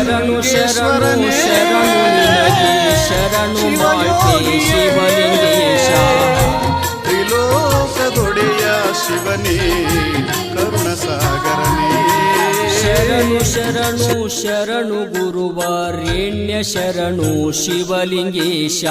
ಶರಣು ಶರಣು ಶರಣು ನಿನಗೆ ಶರಣು ಮಾತೆ ಶಿವಲಿಂಗೇಶ ತ್ರಿಲೋಕದೊಡೆಯ ಶಿವನೇ ಕರುಣ ಸಾಗರನೇ ಶರಣು ಶರಣು ಶರಣು ಗುರುವರೇಣ್ಯ ಶರಣು ಶಿವಲಿಂಗೇಶ